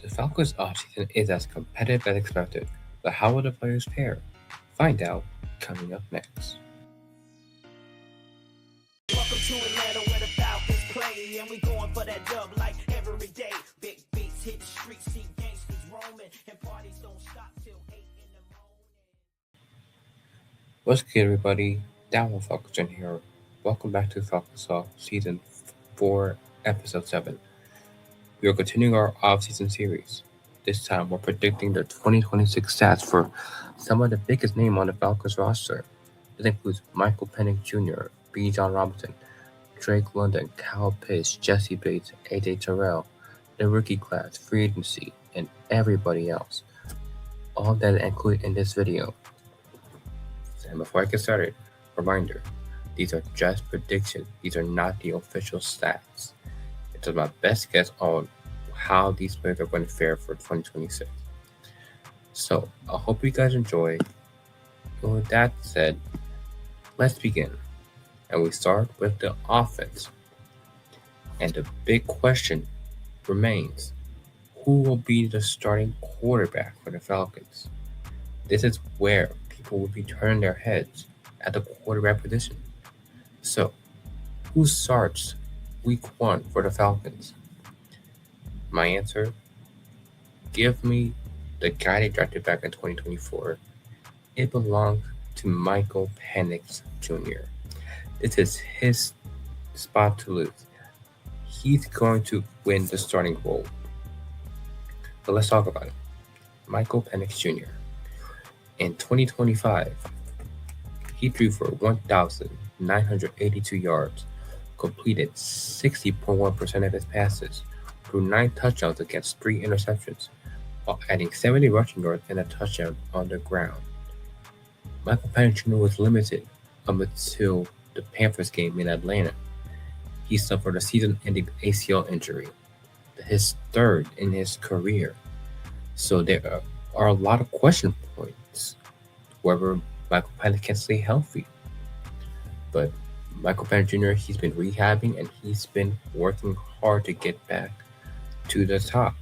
The Falcons' offseason is as competitive as expected, but how will the players fare? Find out coming up next. Welcome to Atlanta where the Falcons play, and we going for that dub like every day. Big beats hit the streets, see gangsters roaming, and parties don't stop till 8 in the morning. What's good, everybody? Jalon Falcons Jr. here. Welcome back to Falcons Talk Season 4, Episode 7. We are continuing our off-season series. This time, we're predicting the 2026 stats for some of the biggest names on the Falcons roster. This includes Michael Penix Jr., Bijan Robinson, Drake London, Kyle Pitts, Jessie Bates, AJ Terrell, the rookie class, free agency, and everybody else. All that is included in this video. And before I get started, reminder, these are just predictions. These are not the official stats. It's my best guess on how these players are going to fare for 2026. So, I hope you guys enjoy. And with that said, let's begin. And we start with the offense. And the big question remains, who will be the starting quarterback for the Falcons? This is where people will be turning their heads at the quarterback position. So, who starts week 1 for the Falcons? My answer, give me the guy they drafted back in 2024. It belongs to Michael Penix Jr. This is his spot to lose. He's going to win the starting role. But let's talk about it. Michael Penix Jr. In 2025, he threw for 1,982 yards, completed 60.1% of his passes, threw 9 touchdowns against 3 interceptions, while adding 70 rushing yards and a touchdown on the ground. Michael Penix Jr. was limited up until the Panthers game in Atlanta. He suffered a season-ending ACL injury, his third in his career. So there are a lot of question points whether Michael Penix can stay healthy. But Michael Penix Jr., he's been rehabbing and he's been working hard to get back to the top.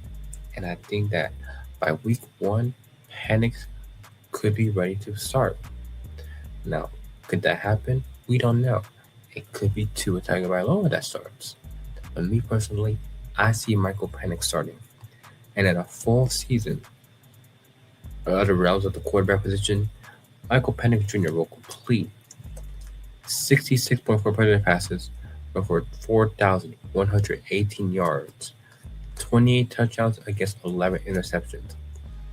And I think that by week 1, Penix could be ready to start. Now, could that happen? We don't know. It could be Tua Tagovailoa that starts. But me personally, I see Michael Penix starting. And in a full season, other rounds of the quarterback position, Michael Penix Jr. will complete 66.4% of passes for 4,118 yards, 28 touchdowns against 11 interceptions,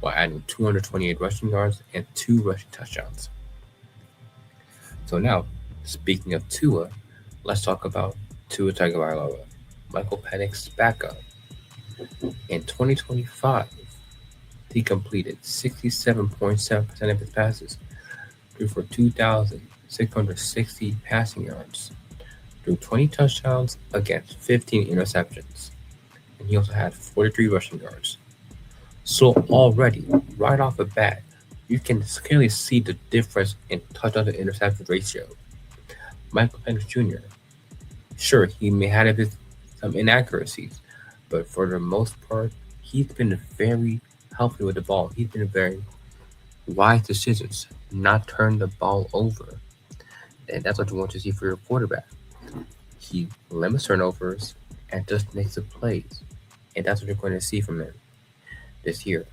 while adding 228 rushing yards and 2 rushing touchdowns. So now, speaking of Tua, let's talk about Tua Tagovailoa, Michael Penix's backup. In 2025, he completed 67.7% of his passes, threw for 2,660 passing yards, threw 20 touchdowns against 15 interceptions, and he also had 43 rushing yards. So already, right off the bat, you can clearly see the difference in touchdown to interception ratio. Michael Penix Jr., sure, he may have some inaccuracies, but for the most part, he's been very healthy with the ball. He's been very wise decisions, not turn the ball over. And that's what you want to see for your quarterback. He limits turnovers and just makes the plays. And that's what you're going to see from him this year.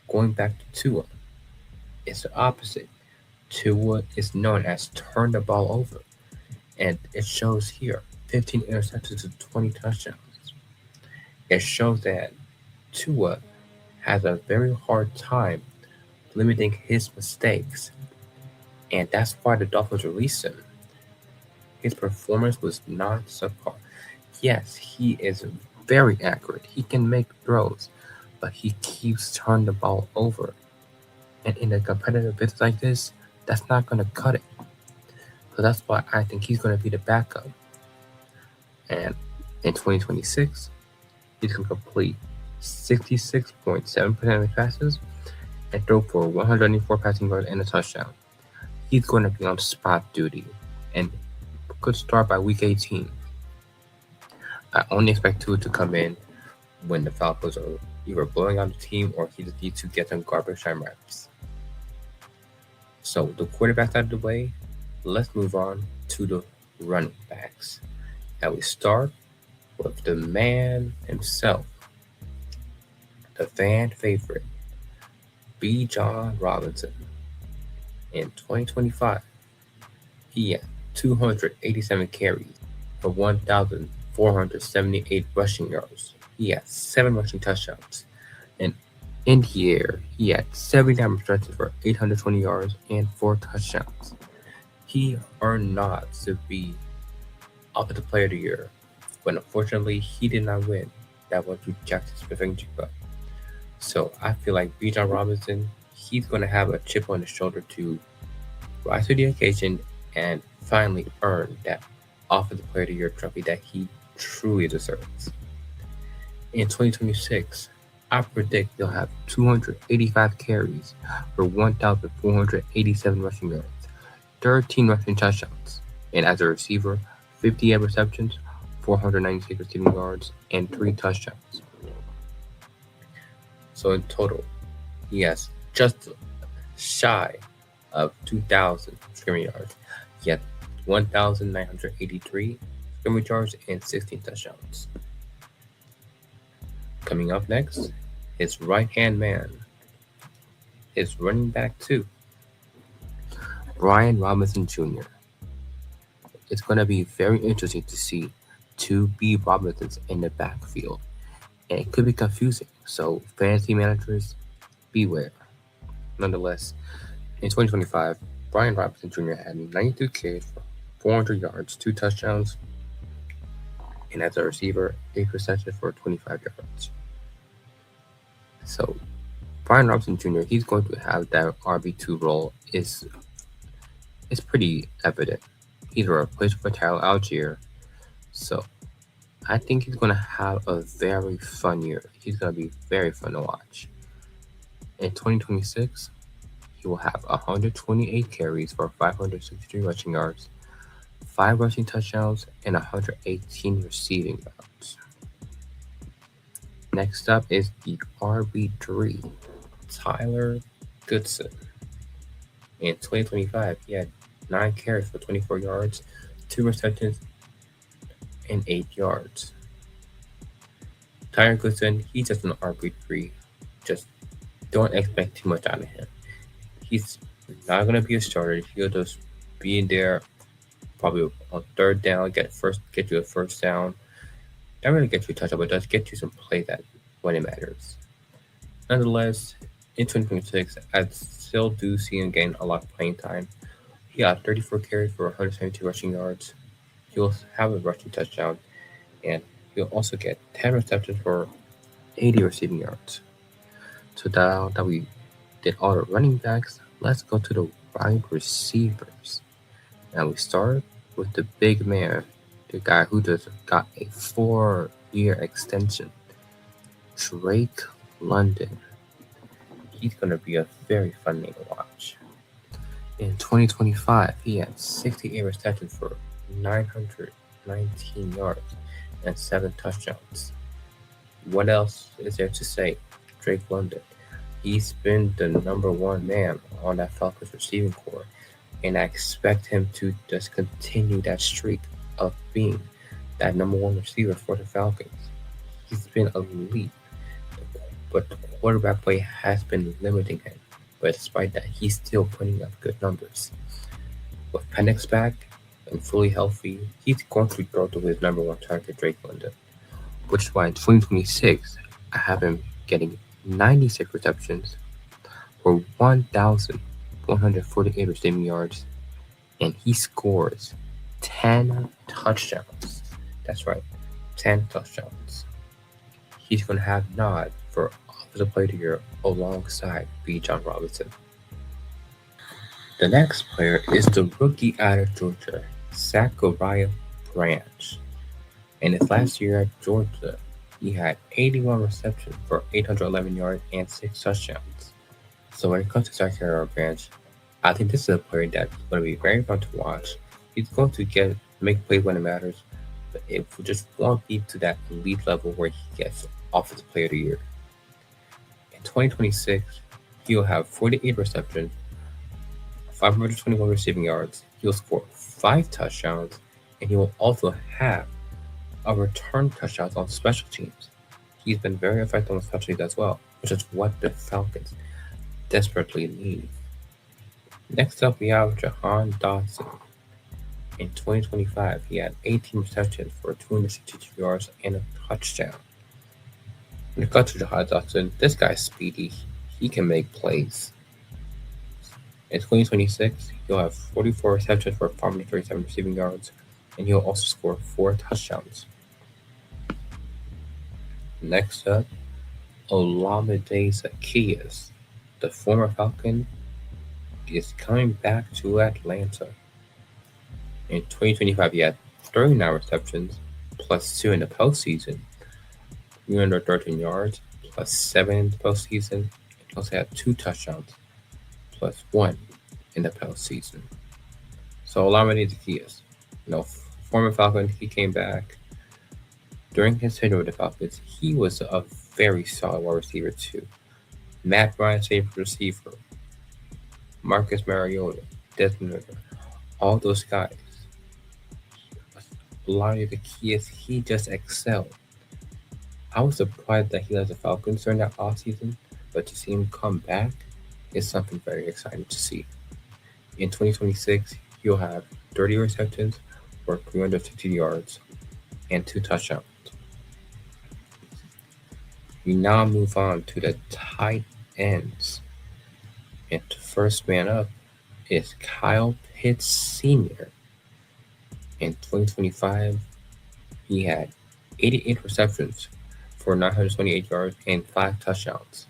Going back to Tua, it's the opposite. Tua is known as turn the ball over. And it shows here, 15 interceptions to 20 touchdowns. It shows that Tua has a very hard time limiting his mistakes. And that's why the Dolphins released him. His performance was not subpar. Yes, he is very accurate. He can make throws, but he keeps turning the ball over. And in a competitive business like this, that's not going to cut it. So that's why I think he's going to be the backup. And in 2026, he's going to complete 66.7% of his passes and throw for 194 passing yards and a touchdown. He's going to be on spot duty and could start by week 18. I only expect Tua to come in when the Falcons are, either blowing out the team or he just needs to get some garbage time reps. So the quarterbacks out of the way, let's move on to the running backs. And we start with the man himself, the fan favorite, Bijan Robinson. In 2025, he had 287 carries for 1,478 rushing yards. He had 7 rushing touchdowns. And in the air, he had 79 receptions for 820 yards and 4 touchdowns. He earned nods to be Offensive Player of the Year, but unfortunately, he did not win. That was to Jackson Smith-Njigba. So I feel like Bijan Robinson, he's going to have a chip on his shoulder to rise to the occasion and finally earn that Offensive Player of the Year trophy that he truly deserves. In 2026, I predict he'll have 285 carries for 1,487 rushing yards, 13 rushing touchdowns, and as a receiver, 58 receptions, 496 receiving yards, and 3 touchdowns. So in total, he has just shy of 2,000 scrimmage yards, yet 1,983 scrimmage yards and 16 touchdowns. Coming up next, his right-hand man, his running back too, Bijan Robinson Jr. It's going to be very interesting to see 2 B. Robinsons in the backfield, and it could be confusing, so fantasy managers, beware. Nonetheless, in 2025, Bijan Robinson Jr. had 92 carries for 400 yards, 2 touchdowns, and as a receiver, 8 receptions for 25 yards. So, Bijan Robinson Jr., he's going to have that RB2 role is pretty evident. He's a replacement for Tyler Algier. So, I think he's going to have a very fun year. He's going to be very fun to watch. In 2026, he will have 128 carries for 563 rushing yards, 5 rushing touchdowns, and 118 receiving yards. Next up is the RB3, Tyler Goodson. In 2025, he had 9 carries for 24 yards, 2 receptions, and 8 yards. Tyler Goodson, he's just an RB3. Just don't expect too much out of him. He's not going to be a starter. He'll just be in there probably on 3rd down, get you a first down. Not really get you a touchdown, but does get you some play that when it matters. Nonetheless, in 2026, I still do see him gain a lot of playing time. He got 34 carries for 172 rushing yards. He'll have a rushing touchdown, and he'll also get 10 receptions for 80 receiving yards. So now that we did all the running backs, let's go to the wide receivers. And we start with the big man, the guy who just got a 4-year extension, Drake London. He's going to be a very fun name to watch. In 2025, he had 68 receptions for 919 yards and 7 touchdowns. What else is there to say? Drake London. He's been the number 1 man on that Falcons receiving corps, and I expect him to just continue that streak of being that number 1 receiver for the Falcons. He's been elite, but the quarterback play has been limiting him. But despite that, he's still putting up good numbers. With Penix back and fully healthy, he's going to throw to his number 1 target, Drake London. Which is why in 2026, I have him getting 96 receptions for 1,148 receiving yards, and he scores 10 touchdowns. That's right, 10 touchdowns. He's going to have nod for Offensive Player of the Year alongside Bijan Robinson. The next player is the rookie out of Georgia, Zachariah Branch. In his last year at Georgia, he had 81 receptions for 811 yards and 6 touchdowns. So when it comes to Zachariah Branch, I think this is a player that's going to be very fun to watch. He's going to make plays when it matters, but it just won't be to that elite level where he gets Offensive Player of the Year. In 2026, he'll have 48 receptions, 521 receiving yards. He'll score 5 touchdowns, and he will also have a return touchdowns on special teams. He's been very effective on special teams as well, which is what the Falcons desperately need. Next up, we have Jahan Dotson. In 2025, he had 18 receptions for 262 yards and a touchdown. When it comes to Jahan Dotson, this guy's speedy. He can make plays. In 2026, he'll have 44 receptions for 537 receiving yards, and he'll also score 4 touchdowns. Next up, Olamide Zaccheaus, the former Falcon, is coming back to Atlanta. In 2025, he had 39 receptions, plus 2 in the postseason, 313 yards, plus 7 in the postseason. He also had 2 touchdowns, plus 1 in the postseason. So Olamide Zaccheaus, former Falcon, he came back. During his tenure with the Falcons, he was a very solid wide receiver too. Matt Ryan's favorite receiver, Marcus Mariota, Desmond Ridder, all those guys. A lot of the keys, he just excelled. I was surprised that he left the Falcons during that offseason, but to see him come back is something very exciting to see. In 2026, he'll have 30 receptions for 350 yards and 2 touchdowns. We now move on to the tight ends. And the first man up is Kyle Pitts Sr. In 2025, he had 88 receptions for 928 yards and 5 touchdowns.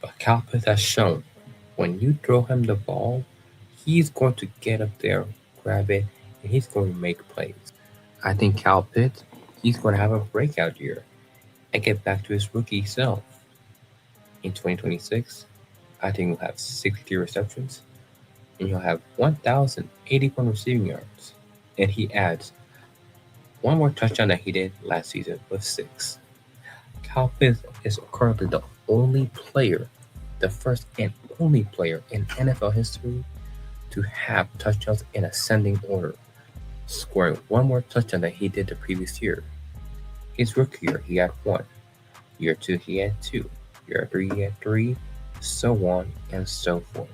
But Kyle Pitts has shown when you throw him the ball, he's going to get up there, grab it, and he's going to make plays. I think Kyle Pitts, he's going to have a breakout year and get back to his rookie self. In 2026, I think he'll have 60 receptions, and he'll have 1,081 receiving yards. And he adds 1 more touchdown that he did last season with 6. Kyle Pitts is currently the only player, the first and only player in NFL history to have touchdowns in ascending order, scoring 1 more touchdown than he did the previous year. His rookie year, he had 1. Year 2, he had 2. Year 3, he had 3. So on and so forth.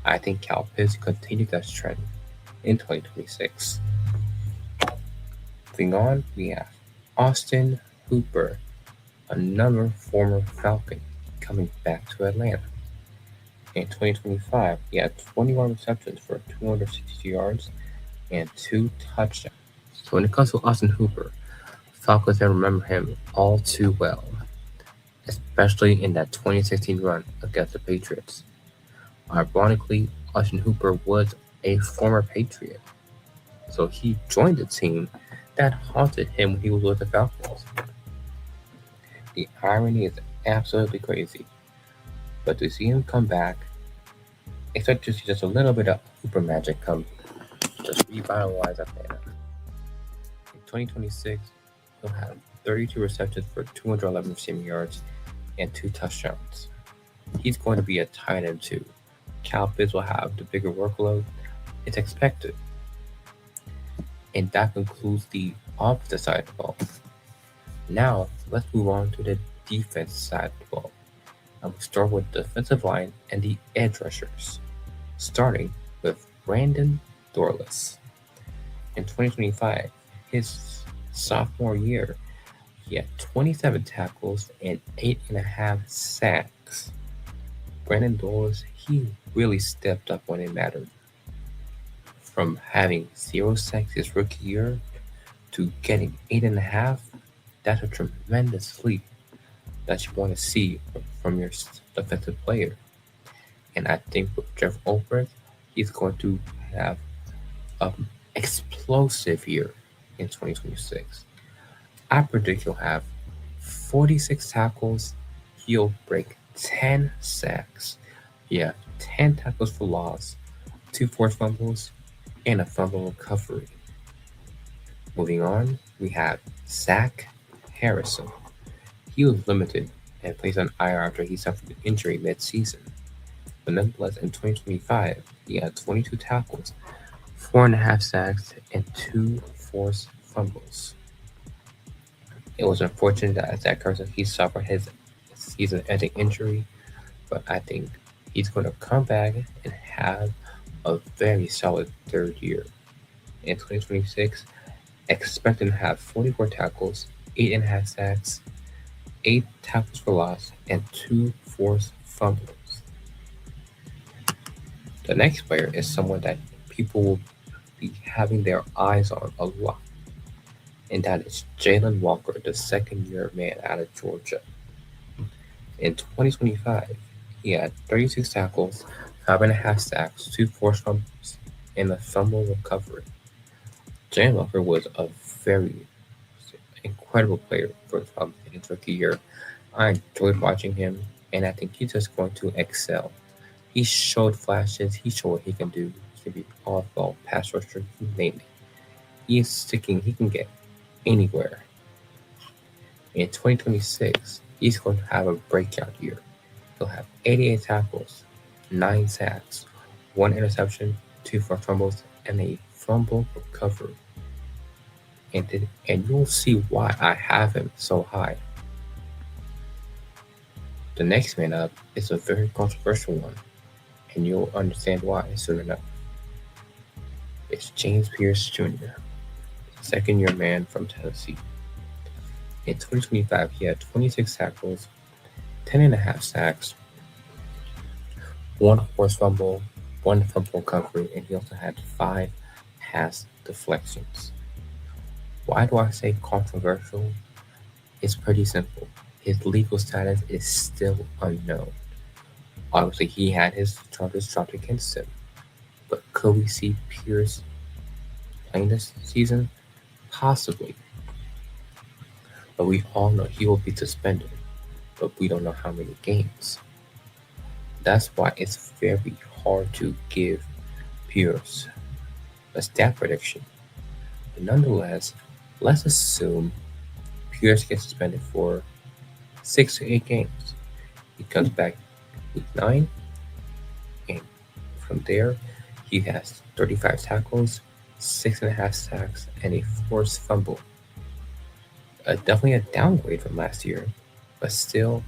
I think Kyle Pitts continued that trend in 2026. Moving on, we have Austin Hooper, another former Falcon, coming back to Atlanta. In 2025, he had 21 receptions for 262 yards and 2 touchdowns. So when it comes to Austin Hooper, Falcons can remember him all too well, especially in that 2016 run against the Patriots. Ironically, Austin Hooper was a former Patriot, so he joined the team that haunted him when he was with the Falcons. The irony is absolutely crazy, but to see him come back, expect to see just a little bit of Hooper magic come, just revitalize Atlanta. In 2026, he'll have 32 receptions for 211 receiving yards and 2 touchdowns. He's going to be a tight end too. Kyle Pitts will have the bigger workload. It's expected. And that concludes the offensive side of the ball. Now, let's move on to the defense side of the ball. And we'll start with the defensive line and the edge rushers, starting with Brandon Dorlus. In 2025, his sophomore year, he had 27 tackles and 8.5 sacks. Brandon Dorlus, he really stepped up when it mattered. From having 0 sacks his rookie year to getting 8.5, that's a tremendous leap that you want to see from your defensive player. And I think with Jeff Ulbrich, he's going to have an explosive year in 2026. I predict he'll have 46 tackles, he'll break 10 sacks, 10 tackles for loss, 2 forced fumbles, and a fumble recovery. Moving on, we have Zach Harrison. He was limited and placed on IR after he suffered an injury mid-season. But nonetheless, in 2025, he had 22 tackles, 4.5 sacks, and 2 forced fumbles. It was unfortunate that Zach Carson he suffered his season-ending injury, but I think he's going to come back and have a very solid third year. In 2026, expect him to have 44 tackles, 8.5 sacks, 8 tackles for loss, and 2 forced fumbles. The next player is someone that people will be having their eyes on a lot, and that is Jalon Walker, the second-year man out of Georgia. In 2025, he had 36 tackles, 5.5 sacks, 2 forced fumbles, and a fumble recovery. Jalon Walker was a very incredible player for in his rookie year. I enjoyed watching him, and I think he's just going to excel. He showed flashes. He showed what he can do. He can be all-ball pass rusher. You name it. He is sticking. He can get anywhere. In 2026, he's going to have a breakout year. He'll have 88 tackles, 9 sacks, 1 interception, 2 forced fumbles, and a fumble recovery. And you'll see why I have him so high. The next man up is a very controversial one, and you'll understand why soon enough. It's James Pierce Jr., second-year man from Tennessee. In 2025, he had 26 tackles, 10.5 sacks, 1 forced fumble, 1 fumble recovery, and he also had 5 pass deflections. Why do I say controversial? It's pretty simple. His legal status is still unknown. Obviously, he had his charges dropped against him, but could we see Pierce playing this season? Possibly. But we all know he will be suspended, but we don't know how many games. That's why it's very hard to give Pierce a stat prediction. But nonetheless, let's assume Pierce gets suspended for 6 to 8 games. He comes back week 9, and from there, he has 35 tackles, 6.5 sacks, and a forced fumble. Definitely a downgrade from last year, but still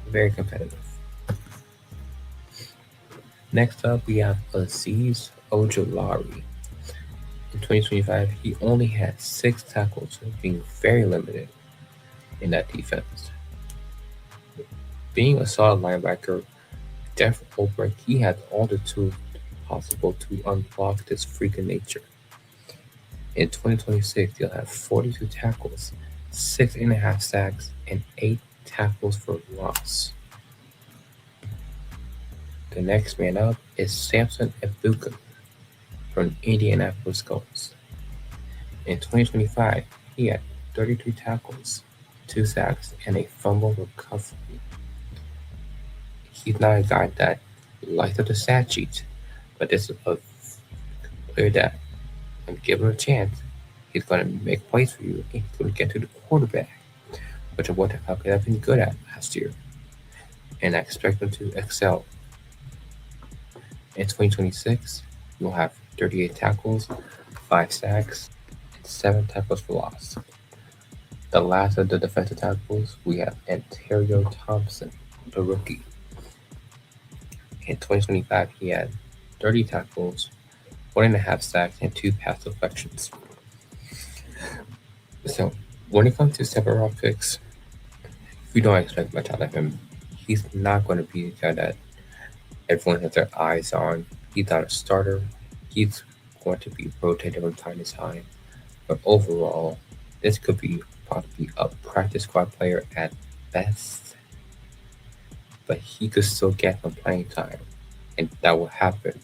very competitive. Next up, we have Azeez Ojulari. In 2025, he only had 6 tackles, being very limited in that defense. Being a solid linebacker, Jeff Ulbrich, he had all the tools possible to unblock this freak of nature. In 2026, he'll have 42 tackles, 6.5 sacks, and 8 tackles for loss. The next man up is Samson Ebukam from Indianapolis Colts. In 2025, he had 33 tackles, 2 sacks, and a fumble recovery. He's not a guy that lights up the stat sheet, but this is a player that, when given a chance, he's going to make plays for you and he's going to get to the quarterback, which is what the Falcons have been good at last year. And I expect him to excel. In 2026, you'll have 38 tackles, 5 sacks, and 7 tackles for loss. The last of the defensive tackles, we have Antonio Thompson, the rookie. In 2025, he had 30 tackles, 1.5 sacks, and 2 pass deflections. So, when it comes to second-round picks, we don't expect much out of him. He's not going to be the guy that everyone has their eyes on. He's not a starter. He's going to be rotated from time to time. But overall, this could be probably a practice squad player at best. But he could still get some playing time. And that will happen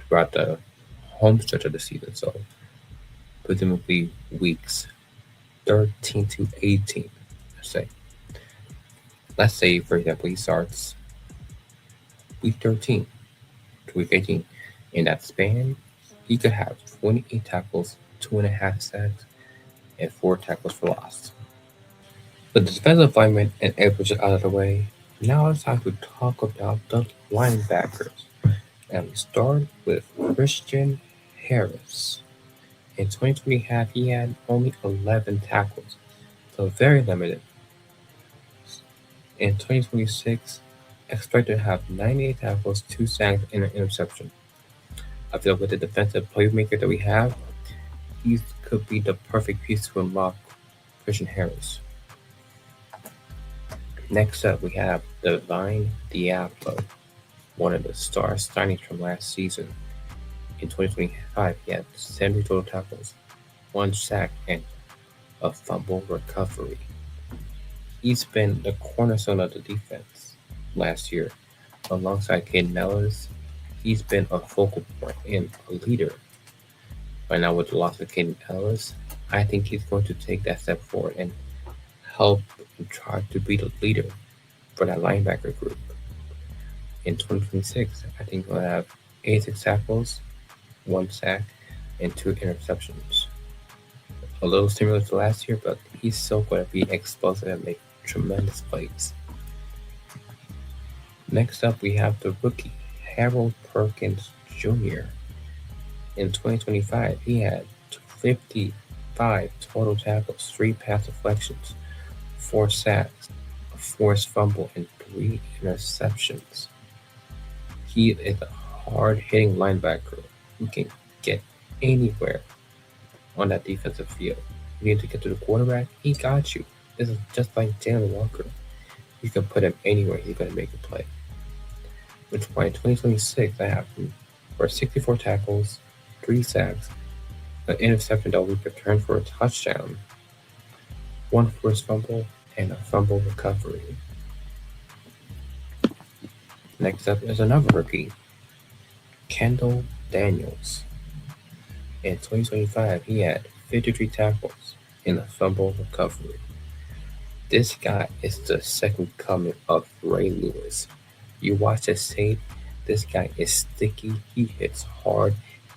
throughout the home stretch of the season. So, presumably weeks 13 to 18, let's say. Let's say, for example, he starts week 13 to week 18. In that span, he could have 28 tackles, 2.5 sacks, and 4 tackles for loss. But the defensive lineman and edge rusher out of the way, Now it's time to talk about the linebackers. And we start with Christian Harris. In 2020, he had only 11 tackles, so very limited. In 2026, expected to have 98 tackles, 2 sacks, and an interception. I feel with the defensive playmaker that we have, he could be the perfect piece to unlock Christian Harris. Next up, we have Divine Diablo, one of the star signings from last season. In 2025, he had 70 total tackles, 1 sack, and a fumble recovery. He's been the cornerstone of the defense last year. Alongside Caden Ellis, he's been a focal point and a leader. Right now, with the loss of Caden Ellis, I think he's going to take that step forward and help and try to be the leader for that linebacker group. In 2026, I think we'll have 86 tackles, 1 sack, and 2 interceptions. A little similar to last year, but he's still going to be explosive and make tremendous plays. Next up, we have the rookie, Harold Perkins Jr. In 2025, he had 55 total tackles, 3 pass deflections, 4 sacks, a forced fumble, and 3 interceptions. He is a hard-hitting linebacker who can get anywhere on that defensive field. You need to get to the quarterback, he got you. This is just like Jalon Walker. You can put him anywhere, he's going to make a play. Which is why in 2026, I have him for 64 tackles, 3 sacks, an interception that will be returned for a touchdown, 1 forced fumble, and a fumble recovery. Next up is another rookie, Kendall Daniels. In 2025, he had 53 tackles and a fumble recovery. This guy is the second coming of Ray Lewis. You watch his tape, this guy is sticky, he hits hard,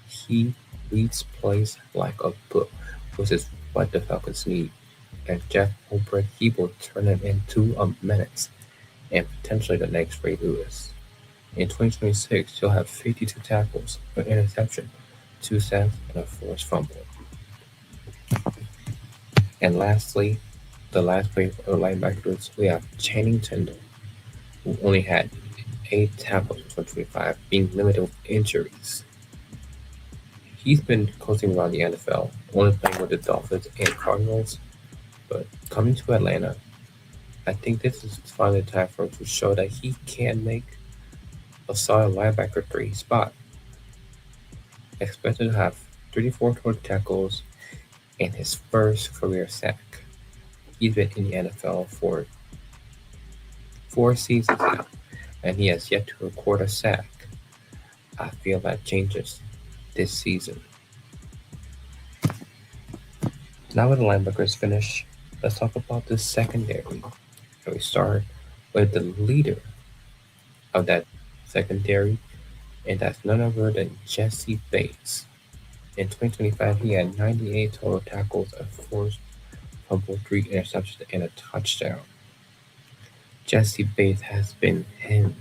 he reads plays like a book, which is what the Falcons need. And Jeff Ulbrich, he will turn him into a menace and potentially the next Ray Lewis. In 2026, he'll have 52 tackles, an interception, 2 sacks, and a forced fumble. And lastly, the last player for the linebackers, we have Channing Tindall, who only had 8 tackles in 2025, being limited with injuries. He's been coasting around the NFL, only playing with the Dolphins and Cardinals, but coming to Atlanta, I think this is finally the time for him to show that he can make a solid linebacker 3 spot. Expected to have 34 total tackles and his first career sack. He's been in the NFL for 4 seasons now, and he has yet to record a sack. I feel that changes this season. Now with the linebackers finished, let's talk about the secondary. And we start with the leader of that secondary, and that's none other than Jessie Bates. In 2025, he had 98 total tackles, a forced fumble, 3 interceptions, and a touchdown. Jessie Bates has been him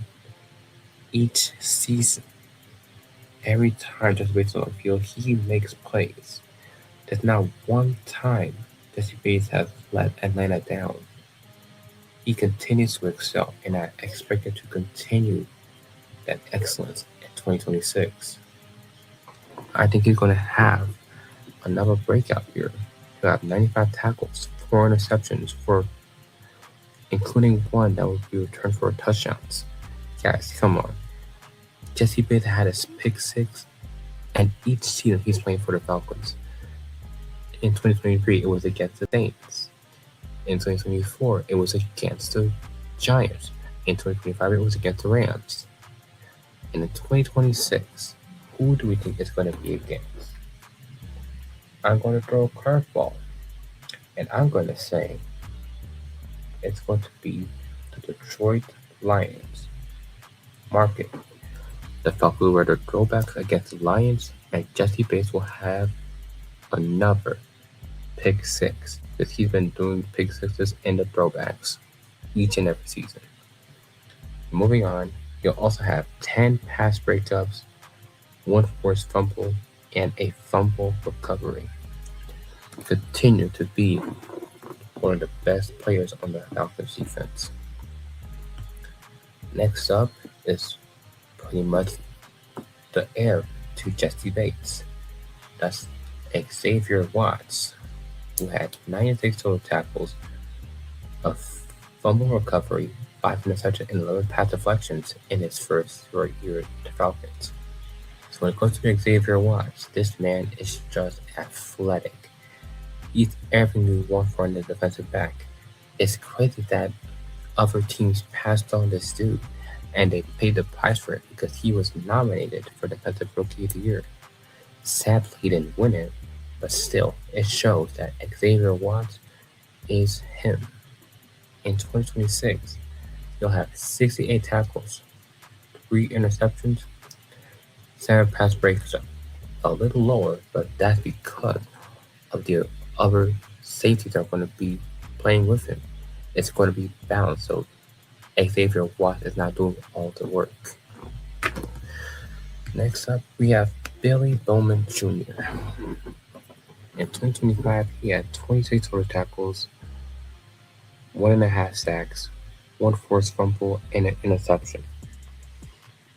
each season. Every time Jessie Bates is on the field, he makes plays. There's not one time Jessie Bates has let Atlanta down. He continues to excel, and I expect him to continue that excellence in 2026. I think he's going to have another breakout year. He'll have 95 tackles, 4 interceptions, including 1 that will be returned for touchdowns. Guys, come on. Jessie Bates had his pick 6, and each season he's playing for the Falcons. In 2023, it was against the Saints. In 2024, it was against the Giants. In 2025, it was against the Rams. And in 2026, who do we think it's going to be against? I'm going to throw a curveball, and I'm going to say it's going to be the Detroit Lions. Mark it. The Falcons will wear their throwbacks against the Lions, and Jessie Bates will have another pick 6, because he's been doing pick 6s in the throwbacks each and every season. Moving on, you'll also have 10 pass breakups, 1 forced fumble, and a fumble recovery. Continue to be one of the best players on the Falcons defense. Next up is pretty much the heir to Jessie Bates. That's Xavier Watts, who had 96 total tackles, a fumble recovery, 5 interceptions, and 11 pass deflections in his first year at the Falcons. So when it comes to Xavier Watts, this man is just athletic. He's everything you want for a defensive back. It's crazy that other teams passed on this dude, and they paid the price for it because he was nominated for Defensive Rookie of the Year. Sadly, he didn't win it, but still, it shows that Xavier Watts is him. In 2026, you'll have 68 tackles, 3 interceptions, 7 pass breaks, a little lower, but that's because of the other safeties that are going to be playing with him. It's going to be balanced, so Xavier Watts is not doing all the work. Next up, we have Billy Bowman Jr. In 2025, he had 26 total tackles, 1.5 sacks, 1 forced fumble, and an interception.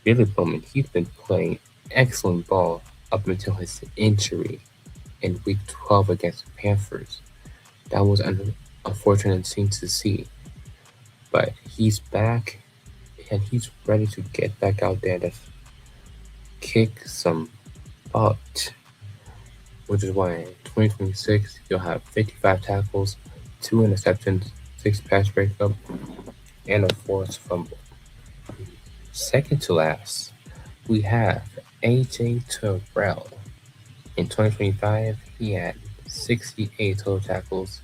Billy Bowman, he's been playing excellent ball up until his injury in Week 12 against the Panthers. That was an unfortunate thing to see. But he's back, and he's ready to get back out there and kick some butt. Which is why in 2026, you'll have 55 tackles, 2 interceptions, 6 pass breakups, and a forced fumble. Second to last, we have AJ Terrell. In 2025, he had 68 total tackles,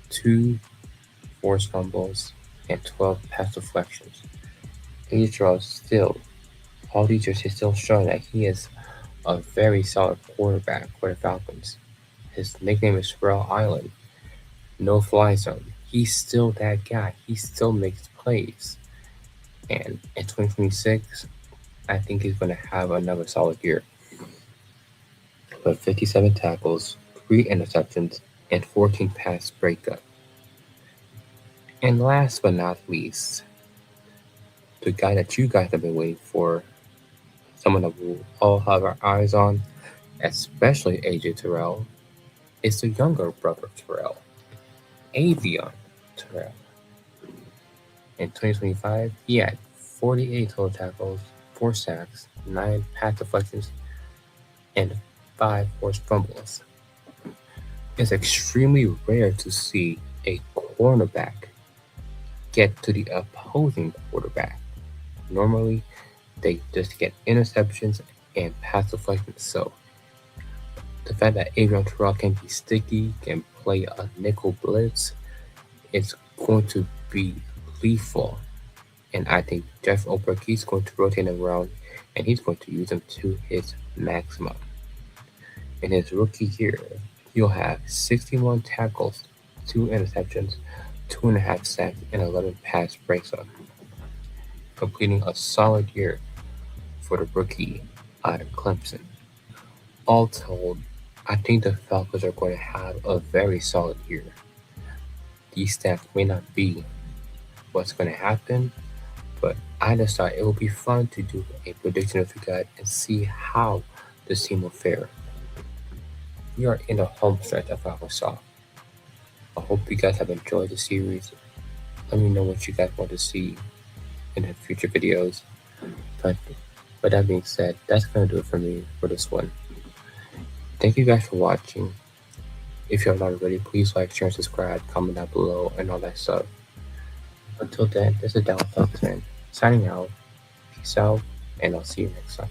2 forced fumbles, and 12 pass deflections. AJ Terrell still, all these years, he's still showing that he is a very solid quarterback for the Falcons. His nickname is Terrell Island, no fly zone. He's still that guy. He still makes plays. And in 2026, I think he's going to have another solid year. But 57 tackles, 3 interceptions, and 14 pass breakup. And last but not least, the guy that you guys have been waiting for, someone that we'll all have our eyes on, especially AJ Terrell, is the younger brother of Terrell, Avion Terrell. In 2025, he had 48 total tackles, 4 sacks, 9 pass deflections, and 5 forced fumbles. It's extremely rare to see a cornerback get to the opposing quarterback. Normally, they just get interceptions and pass deflections. So the fact that Avion Terrell can be sticky, can play a nickel blitz, it's going to be lethal. And I think Jeff Ulbrich, he's going to rotate him around and he's going to use him to his maximum. In his rookie year, he'll have 61 tackles, 2 interceptions, 2.5 sacks, and 11 pass breakups, completing a solid year for the rookie out of Clemson. All told, I think the Falcons are going to have a very solid year. These stats may not be what's going to happen, but I just thought it would be fun to do a prediction of the guy and see how the team will fare. We are in the home stretch of Arkansas. I hope you guys have enjoyed the series. Let me know what you guys want to see in the future videos. But with that being said, that's going to do it for me for this one. Thank you guys for watching. If you're not already, please like, share, and subscribe, comment down below, and all that stuff. Until then, this is Dallas Falcons fan signing out. Peace out, and I'll see you next time.